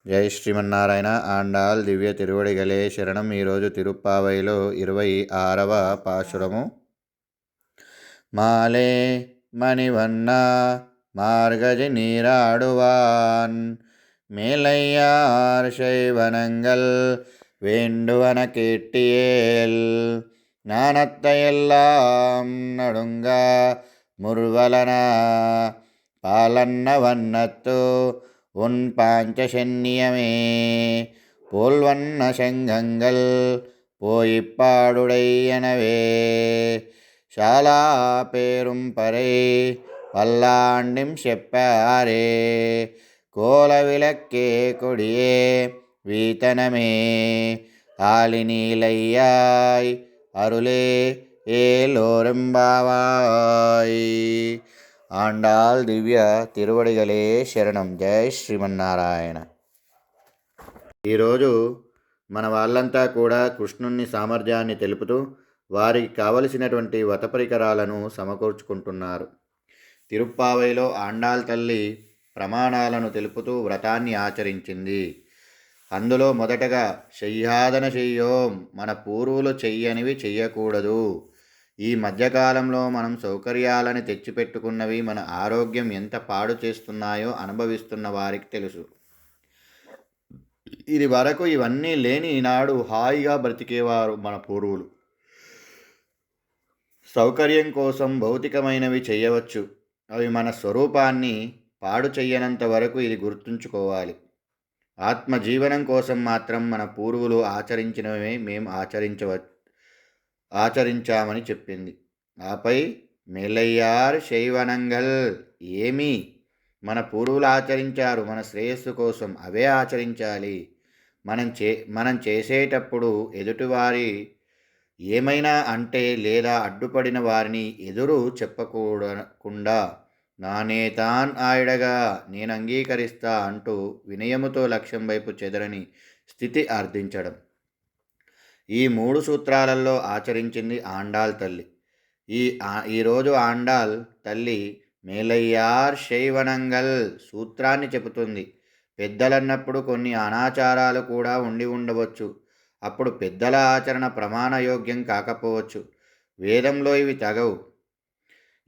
జై శ్రీమన్నారాయణ. ఆండాళ్ దివ్య తిరువడిగలే శరణం. ఈరోజు తిరుప్పావైలో 26వ పాశురము. మాలే మణివన్న మార్గజి நீராடுவான் மேலையார் செய்வனங்கள் வேண்டுவன கேட்டியேல் ஞானத்தையெல்லாம் நடுங்க முர்வலன பாலன்ன வண்ணத்து உன் பாஞ்சசன்னியமே போல்வண்ண செங்கங்கள் போயிப்பாடுடையனவே శాలా పేరుం పరై పల్లాండిం చెప్పారే కోల విలక్కే కొడియే వీతనమే ఆలినీలయ్యాయ్ అరులే ఏలోరెంబావాయ్. ఆండాళ్ దివ్య తిరువడిగలే శరణం. జై శ్రీమన్నారాయణ. ఈరోజు మన వాళ్ళంతా కూడా కృష్ణుని సామర్థ్యాన్ని తెలుపుతూ వారికి కావలసినటువంటి వ్రత పరికరాలను సమకూర్చుకుంటున్నారు. తిరుప్పావైలో ఆండాళ్ తల్లి ప్రమాణాలను తెలుపుతూ వ్రతాన్ని ఆచరించింది. అందులో మొదటగా శయ్యాదన చెయ్యోం, మన పూర్వులు చెయ్యనివి చెయ్యకూడదు. ఈ మధ్యకాలంలో మనం సౌకర్యాలని తెచ్చిపెట్టుకున్నవి మన ఆరోగ్యం ఎంత పాడు చేస్తున్నాయో అనుభవిస్తున్న వారికి తెలుసు. ఇది వరకు ఇవన్నీ లేని ఈనాడు హాయిగా బ్రతికేవారు మన పూర్వులు. సౌకర్యం కోసం భౌతికమైనవి చేయవచ్చు, అవి మన స్వరూపాన్ని పాడు చెయ్యనంత వరకు ఇది గుర్తుంచుకోవాలి. ఆత్మజీవనం కోసం మాత్రం మన పూర్వులు ఆచరించినవే మేము ఆచరించామని చెప్పింది. ఆపై మెల్లయ్యార్ శైవనంగల్, ఏమి మన పూర్వులు ఆచరించారు మన శ్రేయస్సు కోసం, అవే ఆచరించాలి. మనం చేసేటప్పుడు ఎదుటివారి ఏమైనా అంటే లేదా అడ్డుపడిన వారిని ఎదురు చెప్పకూడకుండా నానే తాన్ ఆయిడగా నేను అంగీకరిస్తా అంటూ వినయముతో లక్ష్యం వైపు చెదరని స్థితి అర్థించడం. ఈ 3 సూత్రాలలో ఆచరించింది ఆండాళ్ తల్లి. ఈరోజు ఆండాళ్ తల్లి మేలయ్యార్ శైవనంగల్ సూత్రాన్ని చెబుతుంది. పెద్దలన్నప్పుడు కొన్ని అనాచారాలు కూడా ఉండవచ్చు. అప్పుడు పెద్దల ఆచరణ ప్రమాణయోగ్యం కాకపోవచ్చు. వేదంలో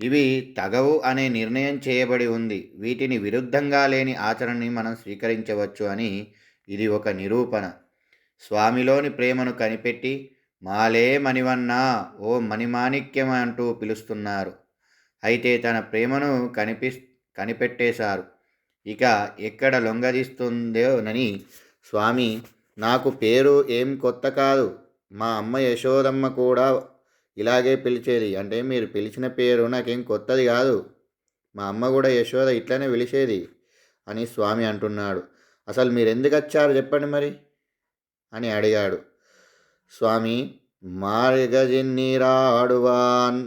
ఇవి తగవు అనే నిర్ణయం చేయబడి ఉంది. వీటిని విరుద్ధంగా లేని ఆచరణని మనం స్వీకరించవచ్చు అని ఇది ఒక నిరూపణ. స్వామిలోని ప్రేమను కనిపెట్టి మాలే మణివన్నా, ఓ మణిమాణిక్యం అంటూ పిలుస్తున్నారు. అయితే తన ప్రేమను కనిపెట్టేశారు. ఇక ఎక్కడ లొంగదీస్తుందోనని స్వామి, నాకు పేరు ఏం కొత్త కాదు, మా అమ్మ యశోదమ్మ కూడా ఇలాగే పిలిచేది. అంటే మీరు పిలిచిన పేరు నాకేం కొత్తది కాదు, మా అమ్మ కూడా యశోద ఇట్లనే పిలిచేది అని స్వామి అంటున్నాడు. అసలు మీరు ఎందుకు వచ్చారు చెప్పండి మరి అని అడిగాడు. స్వామి, మార్గజిన్నీరాడువాన్,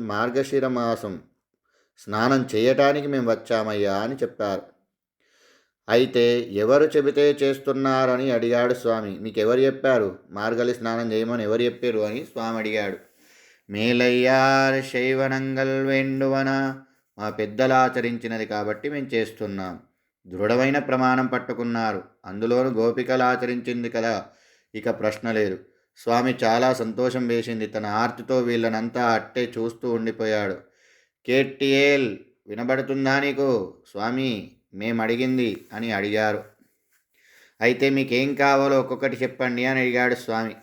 మార్గశిర మాసం స్నానం చేయటానికి మేము వచ్చామయ్యా అని చెప్పారు. అయితే ఎవరు చెబితే చేస్తున్నారని అడిగాడు స్వామి. మీకు ఎవరు చెప్పారు మార్గలి స్నానం చేయమని ఎవరు చెప్పారు అని స్వామి అడిగాడు. మేలయ్యార్ శైవనంగల్ వేండువన, మా పెద్దలు ఆచరించినది కాబట్టి మేము చేస్తున్నాం. దృఢమైన ప్రమాణం పట్టుకున్నారు. అందులోనూ గోపికలు ఆచరించింది కదా, ఇక ప్రశ్న లేదు. స్వామి చాలా సంతోషం వేసింది. తన ఆర్తితో వీళ్ళనంతా అట్టే చూస్తూ ఉండిపోయాడు. కేటియేల్, వినబడుతుందా నీకు? స్వామి, మేమడిగింది అని అడిగారు. అయితే మీకేం కావాలో ఒక్కొక్కటి చెప్పండి అని అడిగాడు స్వామి.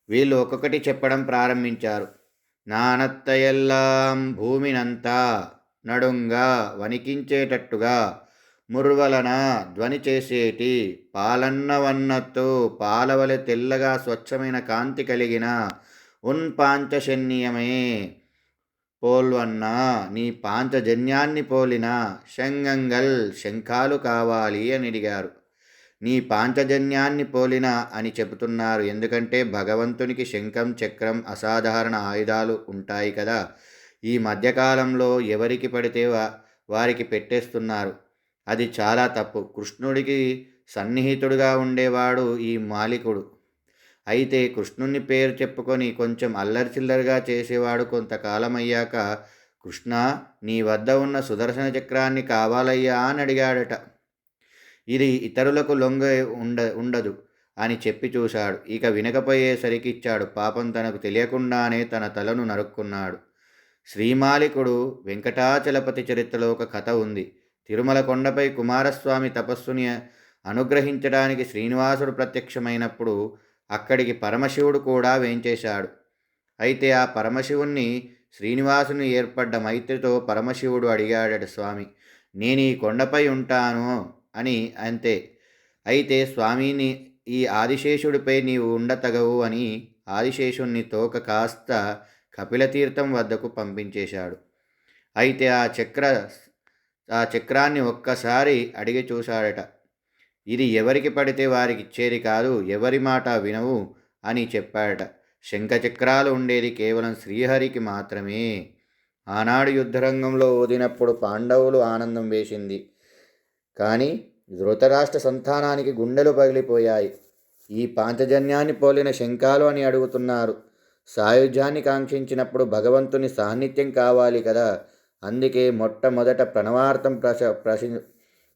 వీళ్ళు ఒక్కొక్కటి చెప్పడం ప్రారంభించారు. నానత్తయెల్లాం, భూమినంతా నడుంగా వణికించేటట్టుగా ముర్వలన ధ్వని చేసేటి పాలన్న వన్నత్తు, పాలవలె తెల్లగా స్వచ్ఛమైన కాంతి కలిగిన ఉన్ పాంచశన్యమే పోల్వన్న, నీ పాంచజన్యాన్ని పోలిన శంగంగల్, శంఖాలు కావాలి అని అడిగారు. నీ పాంచజన్యాన్ని పోలిన అని చెబుతున్నారు. ఎందుకంటే భగవంతునికి శంఖం, చక్రం అసాధారణ ఆయుధాలు ఉంటాయి కదా. ఈ మధ్యకాలంలో ఎవరికి పడితే వారికి పెట్టేస్తున్నారు. అది చాలా తప్పు. కృష్ణుడికి సన్నిహితుడుగా ఉండేవాడు ఈ మాలికుడు. అయితే కృష్ణుని పేరు చెప్పుకొని కొంచెం అల్లరిచిల్లరిగా చేసేవాడు కొంతకాలం అయ్యాక, కృష్ణ, నీ వద్ద ఉన్న సుదర్శన చక్రాన్ని కావాలయ్యా అని అడిగాడట. ఇది ఇతరులకు ఉండదు అని చెప్పి చూశాడు. ఇక వినకపోయేసరికి ఇచ్చాడు. పాపం తనకు తెలియకుండానే తన తలను నరుక్కున్నాడు. శ్రీమాలికుడు వెంకటాచలపతి చరిత్రలో ఒక కథ ఉంది. తిరుమల కొండపై కుమారస్వామి తపస్సుని అనుగ్రహించడానికి శ్రీనివాసుడు ప్రత్యక్షమైనప్పుడు అక్కడికి పరమశివుడు కూడా వేంచేశాడు. అయితే ఆ పరమశివుణ్ణి శ్రీనివాసుని ఏర్పడ్డ మైత్రితో పరమశివుడు అడిగాడట, స్వామి నేను ఈ కొండపై ఉంటాను అని. అంతే. అయితే స్వామిని ఈ ఆదిశేషుడిపై నీవు ఉండతగవు అని ఆదిశేషుణ్ణి తోక కాస్త కపిలతీర్థం వద్దకు పంపించేశాడు. అయితే ఆ చక్రాన్ని ఒక్కసారి అడిగి చూశాడట. ఇది ఎవరికి పడితే వారికి ఇచ్చేది కాదు, ఎవరి మాట వినవు అని చెప్పాడట. శంఖచక్రాలు ఉండేది కేవలం శ్రీహరికి మాత్రమే. ఆనాడు యుద్ధరంగంలో ఓదినప్పుడు పాండవులు ఆనందం వేసింది, కానీ ధృతరాష్ట్ర సంతానానికి గుండెలు పగిలిపోయాయి. ఈ పాంచజన్యాన్ని పోలిన శంఖాలు అని అడుగుతున్నారు. సాయుధ్యాన్ని కాంక్షించినప్పుడు భగవంతుని సాన్నిధ్యం కావాలి కదా, అందుకే మొట్టమొదట ప్రణవార్థం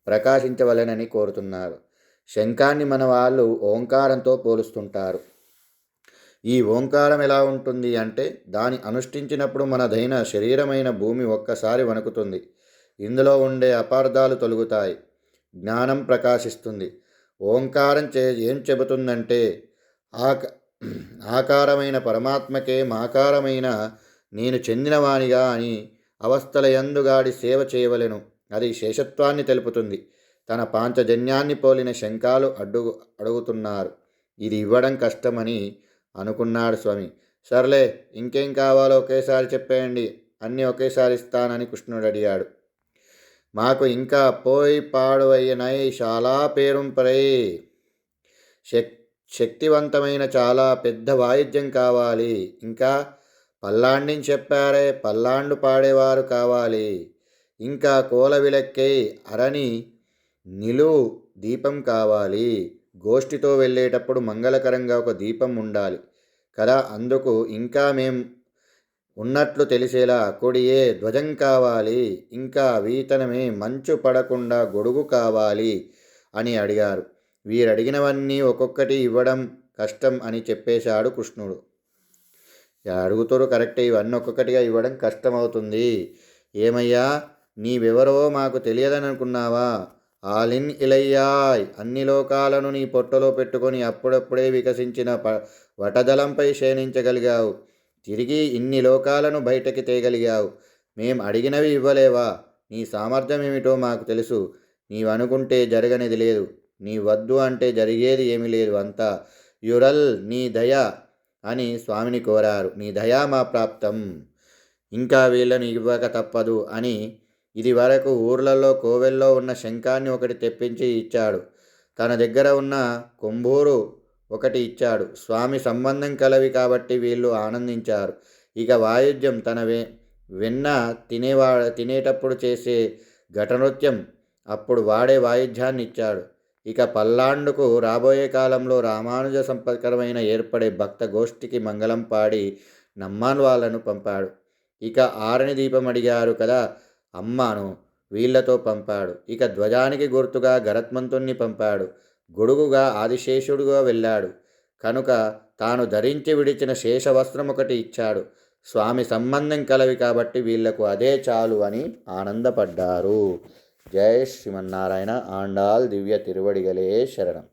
ప్రకాశించవలెనని కోరుతున్నారు. శంఖాన్ని మన వాళ్ళు ఓంకారంతో పోలుస్తుంటారు. ఈ ఓంకారం ఎలా ఉంటుంది అంటే, దాని అనుష్ఠించినప్పుడు మనదైన శరీరమైన భూమి ఒక్కసారి వణుకుతుంది. ఇందులో ఉండే అపార్థాలు తొలగుతాయి, జ్ఞానం ప్రకాశిస్తుంది. ఓంకారం ఏం చెబుతుందంటే, ఆకారమైన పరమాత్మకే మాకారమైన నేను చెందినవానిగా అని అవస్థలయందుగాడి సేవ చేయవలెను. అది శేషత్వాన్ని తెలుపుతుంది. తన పాంచజన్యాన్ని పోలిన శంఖాలు అడుగుతున్నారు. ఇది ఇవ్వడం కష్టమని అనుకున్నాడు స్వామి. సర్లే, ఇంకేం కావాలో ఒకేసారి చెప్పేయండి, అన్నీ ఒకేసారి ఇస్తానని కృష్ణుడు అడిగాడు. మాకు ఇంకా పోయి పాడువయ్యనై చాలా పేరుంపరై శక్తివంతమైన చాలా పెద్ద వాయిద్యం కావాలి. ఇంకా పల్లాండిని చెప్పారే, పల్లాండు పాడేవారు కావాలి. ఇంకా కోల విలక్కై అరణి నిలువు దీపం కావాలి. గోష్ఠితో వెళ్ళేటప్పుడు మంగళకరంగా ఒక దీపం ఉండాలి కదా, అందుకు ఇంకా మేం ఉన్నట్లు తెలిసేలా కొడియే ధ్వజం కావాలి. ఇంకా వీతనమే మంచు పడకుండా గొడుగు కావాలి అని అడిగారు. వీరడిగినవన్నీ ఒక్కొక్కటి ఇవ్వడం కష్టం అని చెప్పేశాడు కృష్ణుడు. అడుగుతారు కరెక్టే, ఇవన్నీ ఒక్కొక్కటిగా ఇవ్వడం కష్టమవుతుంది. ఏమయ్యా, నీవెవరో మాకు తెలియదని అనుకున్నావా? ఆలిన్ ఇలయ్యాయ్, అన్ని లోకాలను నీ పొట్టలో పెట్టుకొని అప్పుడప్పుడే వికసించిన వటదలంపై శయనించగలిగావు. తిరిగి ఇన్ని లోకాలను బయటకి తేగలిగావు. మేం అడిగినవి ఇవ్వలేవా? నీ సామర్థ్యం ఏమిటో మాకు తెలుసు. నీవనుకుంటే జరగనిది లేదు, నీ వద్దు అంటే జరిగేది ఏమీ లేదు. అంతా యురల్ నీ దయ అని స్వామిని కోరారు. నీ దయా మా ప్రాప్తం, ఇంకా వీళ్ళని ఇవ్వక తప్పదు అని ఇది వరకు ఊర్లలో కోవెల్లో ఉన్న శంఖాన్ని ఒకటి తెప్పించి ఇచ్చాడు. తన దగ్గర ఉన్న కొంబూరు ఒకటి ఇచ్చాడు. స్వామి సంబంధం కలవి కాబట్టి వీళ్ళు ఆనందించారు. ఇక వాయిద్యం తన వెన్న తినేటప్పుడు చేసే ఘటనృత్యం, అప్పుడు వాడే వాయిద్యాన్ని ఇచ్చాడు. ఇక పల్లాండుకు రాబోయే కాలంలో రామానుజ సంపత్కరమైన ఏర్పడే భక్త గోష్ఠికి మంగళం పాడి నమ్మాన్ వాళ్ళను పంపాడు. ఇక ఆరని దీపం అడిగారు కదా, అమ్మాను వీళ్లతో పంపాడు. ఇక ధ్వజానికి గుర్తుగా గరత్మంతుణ్ణి పంపాడు. గొడుగుగా ఆదిశేషుడుగా వెళ్ళాడు కనుక తాను ధరించి విడిచిన శేషవస్త్రం ఒకటి ఇచ్చాడు. స్వామి సంబంధం కలవి కాబట్టి వీళ్లకు అదే చాలు అని ఆనందపడ్డారు. జై శ్రీమన్నారాయణ. ఆండాల్ దివ్య తిరువడిగలే శరణం.